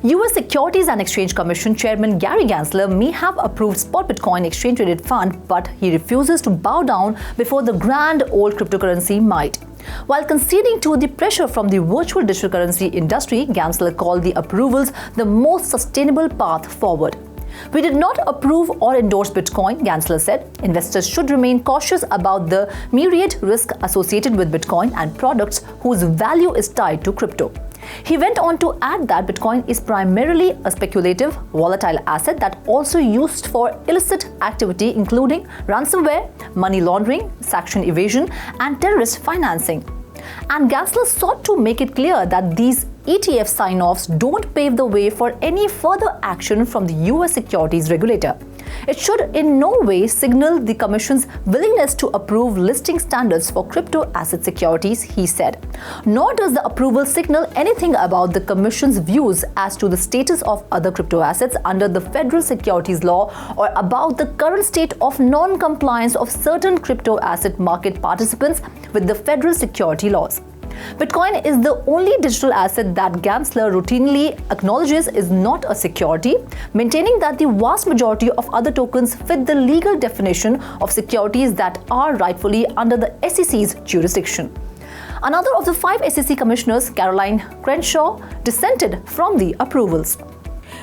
US Securities and Exchange Commission Chairman Gary Gensler may have approved spot Bitcoin exchange-traded fund, but he refuses to bow down before the grand old cryptocurrency might. While conceding to the pressure from the virtual digital currency industry, Gensler called the approvals the most sustainable path forward. "We did not approve or endorse Bitcoin," Gensler said. "Investors should remain cautious about the myriad risks associated with Bitcoin and products whose value is tied to crypto." He went on to add that Bitcoin is primarily a speculative, volatile asset that also used for illicit activity including ransomware, money laundering, sanction evasion, and terrorist financing. And Gensler sought to make it clear that these ETF sign-offs don't pave the way for any further action from the US securities regulator. It should in no way signal the Commission's willingness to approve listing standards for crypto asset securities, he said. Nor does the approval signal anything about the Commission's views as to the status of other crypto assets under the federal securities law or about the current state of non-compliance of certain crypto asset market participants with the federal security laws. Bitcoin is the only digital asset that Gensler routinely acknowledges is not a security, maintaining that the vast majority of other tokens fit the legal definition of securities that are rightfully under the SEC's jurisdiction. Another of the 5 SEC commissioners, Caroline Crenshaw, dissented from the approvals.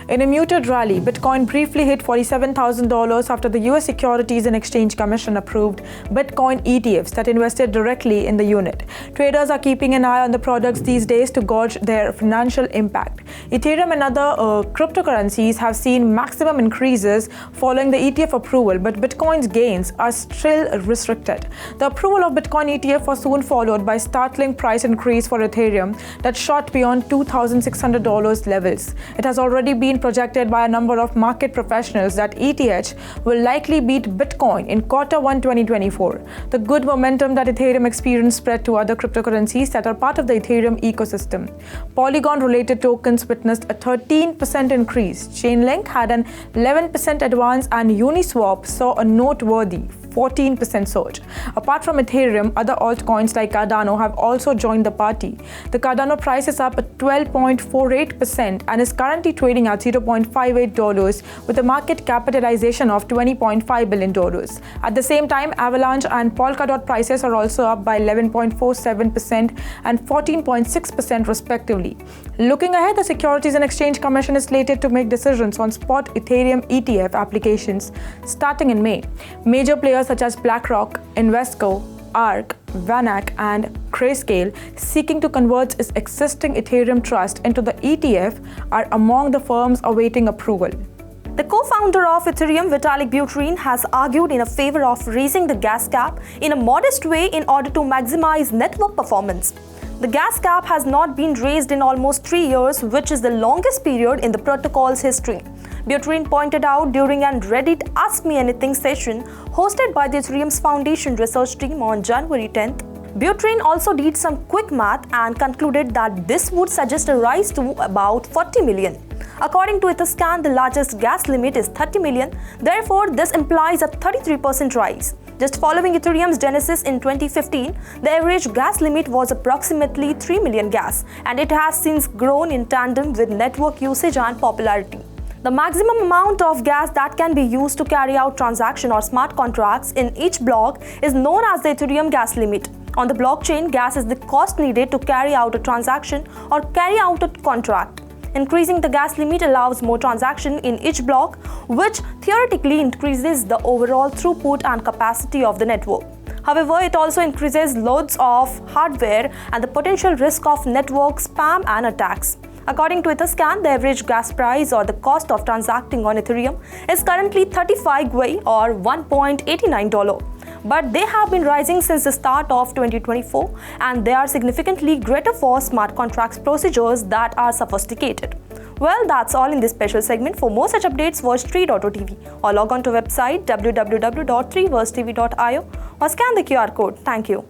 In a muted rally, Bitcoin briefly hit $47,000 after the US Securities and Exchange Commission approved Bitcoin ETFs that invested directly in the unit. Traders are keeping an eye on the products these days to gauge their financial impact. Ethereum and other cryptocurrencies have seen maximum increases following the ETF approval, but Bitcoin's gains are still restricted. The approval of Bitcoin ETF was soon followed by startling price increase for Ethereum that shot beyond $2,600 levels. It has already been projected by a number of market professionals that ETH will likely beat Bitcoin in Q1 2024. The good momentum that Ethereum experienced spread to other cryptocurrencies that are part of the Ethereum ecosystem. Polygon-related tokens witnessed a 13% increase. Chainlink had an 11% advance, and Uniswap saw a noteworthy 14% surge. Apart from Ethereum, other altcoins like Cardano have also joined the party. The Cardano price is up at 12.48% and is currently trading at $0.58 with a market capitalization of $20.5 billion. At the same time, Avalanche and Polkadot prices are also up by 11.47% and 14.6% respectively. Looking ahead, the Securities and Exchange Commission is slated to make decisions on spot Ethereum ETF applications starting in May. Major players such as BlackRock, Invesco, ARK, VanEck, and Grayscale, seeking to convert its existing Ethereum trust into the ETF, are among the firms awaiting approval. The co-founder of Ethereum, Vitalik Buterin, has argued in favor of raising the gas cap in a modest way in order to maximize network performance. The gas cap has not been raised in almost 3 years, which is the longest period in the protocol's history. Buterin pointed out during an Reddit Ask Me Anything session hosted by the Ethereum's Foundation research team on January 10th. Buterin also did some quick math and concluded that this would suggest a rise to about 40 million. According to Etherscan, the largest gas limit is 30 million. Therefore, this implies a 33% rise. Just following Ethereum's genesis in 2015, the average gas limit was approximately 3 million gas, and it has since grown in tandem with network usage and popularity. The maximum amount of gas that can be used to carry out transaction or smart contracts in each block is known as the Ethereum gas limit. On the blockchain, gas is the cost needed to carry out a transaction or carry out a contract. Increasing the gas limit allows more transaction in each block, which theoretically increases the overall throughput and capacity of the network. However, it also increases loads of hardware and the potential risk of network spam and attacks. According to Etherscan, the average gas price or the cost of transacting on Ethereum is currently 35 GWI or $1.89. But they have been rising since the start of 2024, and they are significantly greater for smart contracts procedures that are sophisticated. Well, that's all in this special segment. For more such updates, watch 3.0TV or log on to website www.3versetv.io or scan the QR code. Thank you.